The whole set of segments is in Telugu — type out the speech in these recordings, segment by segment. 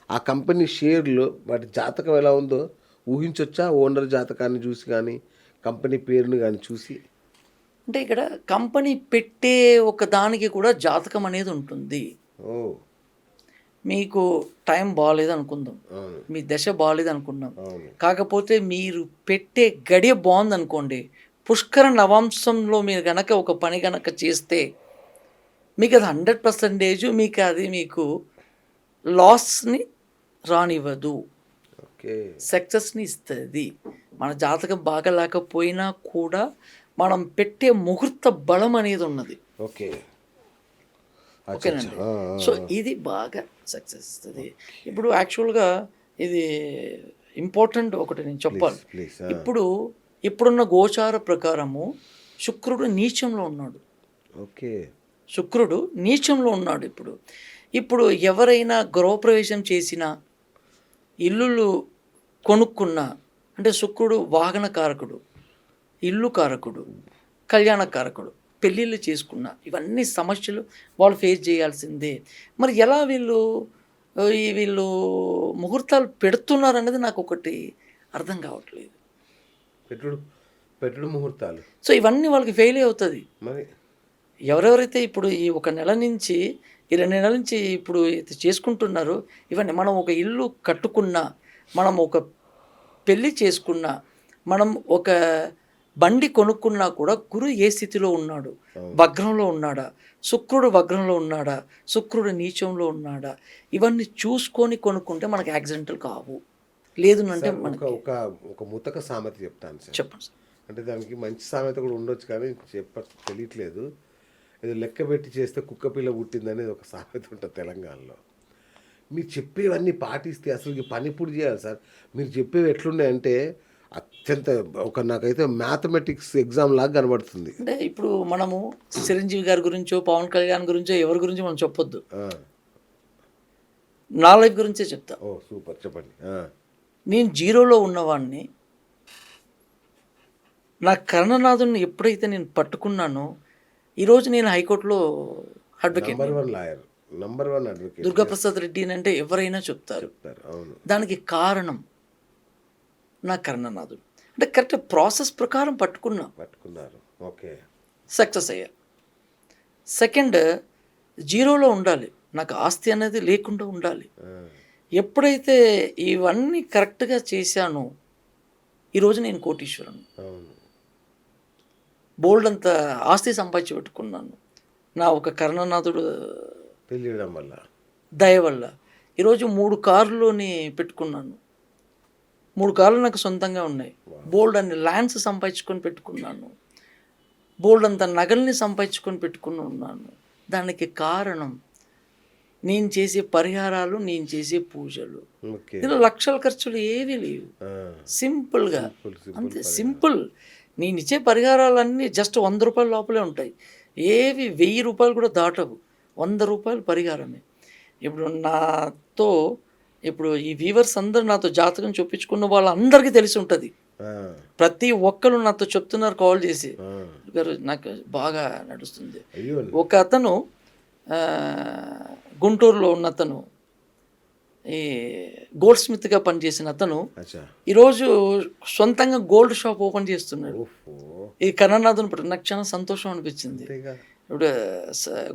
ఆ కంపెనీ షేర్లు వాటి జాతకం ఎలా ఉందో ఊహించొచ్చా? ఓనర్ జాతకాన్ని చూసి గానీ, కంపెనీ పేరుని గానీ చూసి? అంటే ఇక్కడ కంపెనీ పెట్టే ఒక దానికి కూడా జాతకం అనేది ఉంటుంది. ఓహ్! మీకు టైం బాలేదనుకుందాం. అవును. మీ దశ బాలేదనుకుందాం. అవును. కాకపోతే మీరు పెట్టే గడియ బావుందనుకోండి. పుష్కర నవాంశంలో మీరు గనక ఒక పని గనక చేస్తే మీకది 100% మీకు లాస్‌ని రానివ్వదు. ఓకే. సక్సెస్‌ని ఇస్తది. మన జాతకం బాగా లేకపోయినా కూడా మనం పెట్టే ముహూర్త బలం అనేది ఉన్నది. ఓకే. అచ్చచ్చ! ఓకేనండి. ఆ! సో, ఆ! ఆ! ఇది బాగా సక్సెస్ ఇస్తది. ఇప్పుడు యాక్చువల్‌గా ఇది ఇంపార్టెంట్ ఒకటి నేను ప్లీజ్. చెప్పాలి. ప్లీజ్. ఆ! ఇప్పుడు ఇప్పుడున్న గోచార ప్రకారము శుక్రుడు నీచంలో ఉన్నాడు. ఓకే. శుక్రుడు నీచంలో ఉన్నాడు ఇప్పుడు. ఇప్పుడు ఎవరైనా గృహప్రవేశం చేసినా, ఇల్లులు కొనుక్కున్నా అంటే శుక్రుడు వాహన కారకుడు, ఇల్లు కారకుడు, కళ్యాణ కారకుడు. పెళ్ళిళ్ళు చేసుకున్నా ఇవన్నీ సమస్యలు వాళ్ళు ఫేస్ చేయాల్సిందే. మరి ఎలా వీళ్ళు ముహూర్తాలు పెడుతున్నారనేది నాకొకటి అర్థం కావట్లేదు. పెట్టుడు పెట్టుడు ముహూర్తాలు. సో, ఇవన్నీ వాళ్ళకి ఫెయిలే అవుతది. మరి ఎవరెవరైతే ఇప్పుడు ఈ ఒక నెల నుంచి, ఈ 2 నెలల నుంచి ఇప్పుడు ఇది చేసుకుంటున్నారో ఇవన్నీ మనం ఒక ఇల్లు కట్టుకున్నా, మనం ఒక పెళ్లి చేసుకున్నా, మనం ఒక బండి కొనుక్కున్నా కూడా గురువు ఏ స్థితిలో ఉన్నాడు? అవును. వగ్రంలో ఉన్నాడా? శుక్రుడు వగ్రంలో ఉన్నాడా? శుక్రుడు నీచంలో ఉన్నాడా? ఇవన్నీ చూసుకొని కొనుక్కుంటే మనకు యాక్సిడెంటల్ కావు. లేదునంటే సార్ ఒక మనకి ఒక ఒక ముతక సామెత చెప్తాను సార్. చెప్పండి సార్. అంటే దానికి మంచి సామెత కూడా ఉండొచ్చు కానీ తెలియట్లేదు. ఏదో లెక్క పెట్టి చేస్తే కుక్క పిల్ల పుట్టిందనేది ఒక సామెత ఉంటుంది తెలంగాణలో. మీరు చెప్పేవన్నీ పాటిస్తే అసలు ఈ పని ఎప్పుడు చేయాలి సార్? మీరు చెప్పేవి ఎట్లున్నాయంటే అత్యంత నాకైతే మ్యాథమెటిక్స్ ఎగ్జామ్ లాగా కనబడుతుంది. అంటే ఇప్పుడు మనము చిరంజీవి గారి గురించో, పవన్ కళ్యాణ్ గురించో ఎవరి గురించో మనం చెప్పొద్దు. ఆ! నా లైఫ్ గురించే చెప్తా. ఓహ్! సూపర్ చెప్పండి. ఆ! నేను జీరోలో ఉన్నవాడిని. నా కర్ణనాథుడిని ఎప్పుడైతే నేను పట్టుకున్నానో, ఈరోజు నేను హైకోర్టులో అడ్వకేట్‌ని. Number 1 lawyer. Number 1 advocate. Durgaprasad Reddy అంటే ఎవరైనా చెప్తారు. చెప్తారు. అవును. దానికి కారణం నా కర్ణనాథుడు. అంటే కరెక్ట్ ప్రాసెస్ ప్రకారం పట్టుకున్నా. పట్టుకున్నారు. ఓకే. సక్సెస్ అయ్యా. సెకండ్ జీరోలో ఉండాలి. నాకు ఆస్తి అనేది లేకుండా ఉండాలి. ఆ! ఎప్పుడైతే ఇవన్నీ కరెక్ట్‌గా చేశానో, ఈరోజు నేను కోటీశ్వరుడిని. అవును. బోలెడంత ఆస్తి సంపాదించి పెట్టుకున్నాను. నా ఒక కర్ణనాథుడు తెలియడం వల్ల. దయ వల్ల. ఈరోజు 3 కార్లని పెట్టుకున్నాను. 3 కార్లు నాకు సొంతంగా ఉన్నాయి. బోలెడన్ని ల్యాండ్స్ సంపాదించుకొని పెట్టుకున్నాను. బోలెడంత నగల్ని సంపాదించుకొని పెట్టుకుని ఉన్నాను. దానికి కారణం నేను చేసే పరిహారాలు, నేను చేసే పూజలు. ఓకే. ఇందులో లక్షల ఖర్చులు ఏవీ లేవు. ఆ! సింపుల్‌గా సింపుల్ అంతే పరిహారం. సింపుల్. నేనిచ్చే పరిహారాలన్నీ జస్ట్ ₹100 లోపలే ఉంటాయి. ఏవి ₹1000 కూడా దాటవు. ₹100 పరిహారమే. ఇప్పుడు నాతో ఇప్పుడు ఈ వ్యూవర్స్ అందరూ నాతో జాతకం చూపించుకున్న వాళ్ళందరికీ తెలిసి ఉంటది. ఆ! ప్రతి ఒక్కళ్ళు నాతో చెప్తున్నారు కాల్ చేసి. ఆ! గారు నాకు బాగా నడుస్తుంది. అయ్యో! ఒక అతను గుంటూరులో ఉన్నతను ఈ గోల్డ్ స్మిత్‌గా పనిచేసిన అతను అచ్చా! ఈరోజు సొంతంగా గోల్డ్ షాప్ ఓపెన్ చేస్తున్నాడు. ఓహో! ఈ కరుణానాథుని పట్ల నాకు చాలా సంతోషం అనిపించింది. అంతేగా. ఇప్పుడు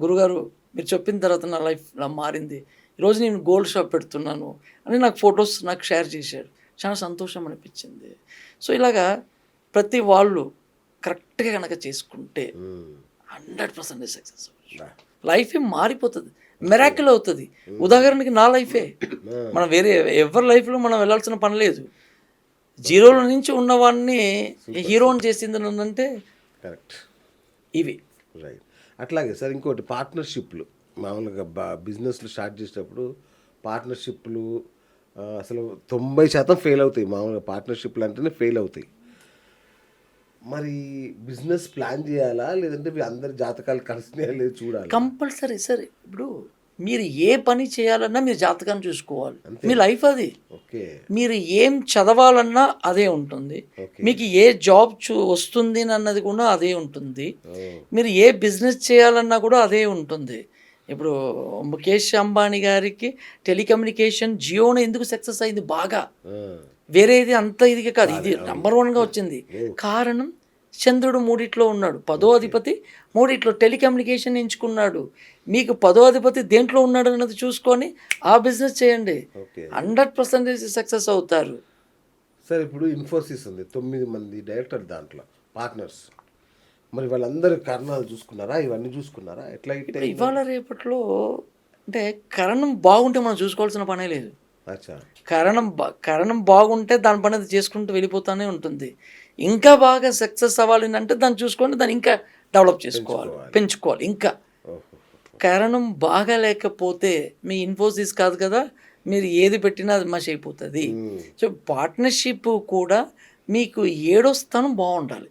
గురుగారు మీరు చెప్పిన తర్వాత నా లైఫ్ ఇలా మారింది. ఈరోజు నేను గోల్డ్ షాప్ పెడుతున్నాను అని నాకు ఫొటోస్ నాకు షేర్ చేశాడు. చాలా సంతోషం అనిపించింది. సో, ఇలాగా ప్రతి వాళ్ళు కరెక్ట్‌గా గనక చేసుకుంటే హ్మ్. 100% సక్సెస్ అవ్వచ్చు. బా! లైఫే మారిపోతది. మిరాకిల్ అవుతది. ఉదాహరణకి నా లైఫే. ఆ! మనం వేరే ఎవరి లైఫ్‌లో మనం వెళ్ళాల్సిన పని లేదు. జీరోలో నుంచి ఉన్నవాడిని హీరోని చేసింది నన్నంటే కరెక్ట్. ఇవి. రైట్. అట్లాగే సార్ ఇంకోటి పార్ట్నర్‌షిప్‌లు. మామూలుగా బిజినెస్‌లు స్టార్ట్ చేసేటప్పుడు పార్ట్నర్‌షిప్‌లు అసలు 90% ఫెయిల్ అవుతాయి. మామూలుగా పార్ట్నర్‌షిప్‌లు అంటేనే ఫెయిల్ అవుతాయి. మరి బిజినెస్ ప్లాన్ చేయాలా? లేదంటే మీ అందరి జాతకాలు కలిసినాయా లేదో చూడాలా? కంపల్సరీ సరే. ఇప్పుడు మీరు ఏ పని చేయాలన్నా మీరు జాతకాన్ని చూసుకోవాలి. అంతే. మీ లైఫ్ అది. ఓకే. మీరు ఏం చదవాలన్నా అదే ఉంటుంది. ఓకే. మీకు ఏ జాబ్ వస్తుంది అన్నది కూడా అదే ఉంటుంది. ఓహ్! మీరు ఏ బిజినెస్ చేయాలన్నా కూడా అదే ఉంటుంది. ఇప్పుడు ముఖేష్ అంబానీ గారికి టెలికమ్యూనికేషన్ జియోని ఎందుకు సక్సెస్ అయింది బాగా, వేరేది అంత ఇదిగా కాదు, ఇది నెంబర్ 1గా వచ్చింది. కారణం చంద్రుడు మూడిట్లో ఉన్నాడు, 10వ అధిపతి మూడిట్లో, టెలికమ్యూనికేషన్ ఎంచుకున్నాడు. మీకు 10వ అధిపతి దేంట్లో ఉన్నాడు అన్నది చూసుకొని ఆ బిజినెస్ చేయండి, 100% సక్సెస్ అవుతారు. సార్ ఇప్పుడు ఇన్ఫోసిస్ ఉంది, 9 మంది డైరెక్టర్ దాంట్లో పార్ట్నర్స్, మరి వాళ్ళందరూ కారణాలు చూసుకున్నారా, ఇవన్నీ చూసుకున్నారా, ఎట్లా ఇప్పుడు ఇవాళ రేపట్లో అంటే కరణం బాగుంటే మనం చూసుకోవాల్సిన పనే లేదు. అచ్చా, కరణం బాగుంటే దాని పని అది చేసుకుంటూ వెళ్ళిపోతూనే ఉంటుంది. ఇంకా బాగా సక్సెస్ అవ్వాలి అంటే దాన్ని చూసుకొని దాన్ని ఇంకా డెవలప్ చేసుకోవాలి, పెంచుకోవాలి. ఇంకా కారణం బాగా లేకపోతే మీ ఇన్ఫోసిస్ కాదు కదా, మీరు ఏది పెట్టినా అది మషి అయిపోతుంది. సో పార్ట్నర్షిప్ కూడా మీకు 7వ స్థానం బాగుండాలి.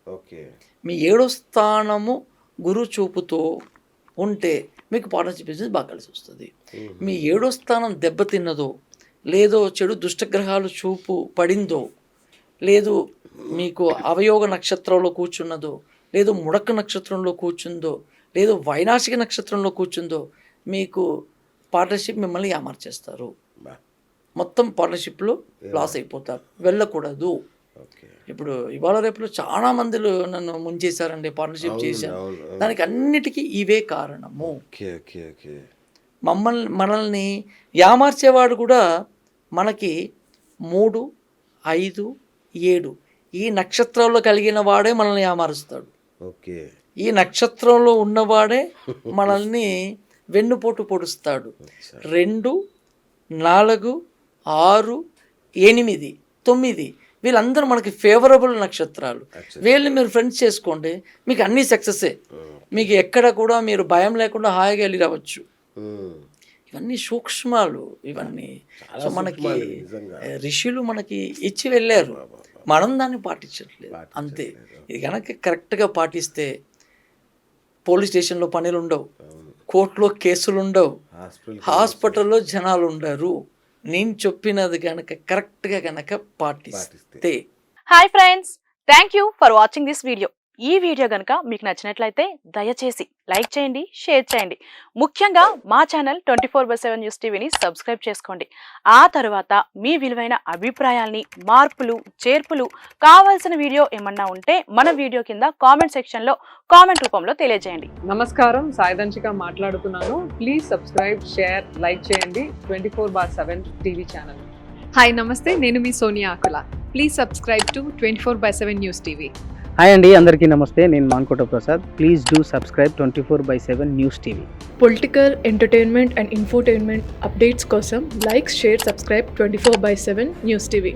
ఓకే, మీ 7వ స్థానము గురు చూపుతో ఉంటే మీకు పార్ట్నర్షిప్ బిజినెస్ బాగా కలిసి వస్తుంది. మీ 7వ స్థానం దెబ్బతిన్నదో, లేదో చెడు దుష్టగ్రహాలు చూపు పడిందో, లేదు మీకు అవయోగ నక్షత్రంలో కూర్చున్నదో, లేదు ముడక నక్షత్రంలో కూర్చుందో, లేదు వైనాశిక నక్షత్రంలో కూర్చుందో, మీకు పార్ట్నర్షిప్ మిమ్మల్ని యామార్చేస్తారు. మొత్తం పార్ట్నర్షిప్లో లాస్ అయిపోతారు, వెళ్ళకూడదు. ఇప్పుడు ఇవాళ రేపులో చాలా మందిలు నన్ను ముంచేశారండి, పార్ట్నర్షిప్ చేశాను. దానికి అన్నిటికీ ఇవే కారణము. మనల్ని యామార్చేవాడు కూడా మనకి 3, 5, 7 ఈ నక్షత్రాల్లో కలిగిన వాడే మనల్ని యామారుస్తాడు. ఈ నక్షత్రంలో ఉన్నవాడే మనల్ని వెన్నుపోటు పొడుస్తాడు. 2, 4, 6, 8, 9 వీళ్ళందరూ మనకి ఫేవరబుల్ నక్షత్రాలు. వీళ్ళని మీరు ఫ్రెండ్స్ చేసుకోండి, మీకు అన్నీ సక్సెస్సే. మీకు ఎక్కడ కూడా మీరు భయం లేకుండా హాయిగా వెళ్ళి రావచ్చు. ఇవన్నీ సూక్ష్మాలు ఇవన్నీ. సో మనకి ఋషులు మనకి ఇచ్చి వెళ్ళారు, మనం దాన్ని పాటించట్లేదు అంతే. ఇది కనుక కరెక్ట్గా పాటిస్తే పోలీస్ స్టేషన్లో పనులు ఉండవు, కోర్టులో కేసులు ఉండవు, హాస్పిటల్లో జనాలు ఉండరు. నేను చెప్పినది కనుక కరెక్ట్గా కనుక పాటిస్తే. Hi friends, thank you for watching this video. ఈ వీడియో కనుక మీకు నచ్చినట్లయితే దయచేసి లైక్ చేయండి, షేర్ చేయండి. ముఖ్యంగా మా ఛానల్ 24/7 న్యూస్ టీవీని సబ్స్క్రైబ్ చేసుకోండి. ఆ తర్వాత మీ విలువైన అభిప్రాయాల్ని, మార్పులు, చేర్పులు, కావాల్సిన వీడియో ఏమన్నా ఉంటే మన వీడియో కింద కామెంట్ సెక్షన్లో కామెంట్ రూపంలో తెలియజేయండి. నమస్కారం, సాయిదంచిక మాట్లాడుతున్నాను. ప్లీజ్ సబ్స్క్రైబ్, షేర్, లైక్ చేయండి 24/7 టీవీ ఛానల్. హాయ్ నమస్తే, నేను మీ Sonia Akula. Please subscribe to 24/7 news TV. Hi అండి, అందరికీ నమస్తే. నేను Mankota Prasad. Please do subscribe 24/7 news TV. Political, entertainment and infotainment updates కోసం like, share, subscribe 24/7 news TV.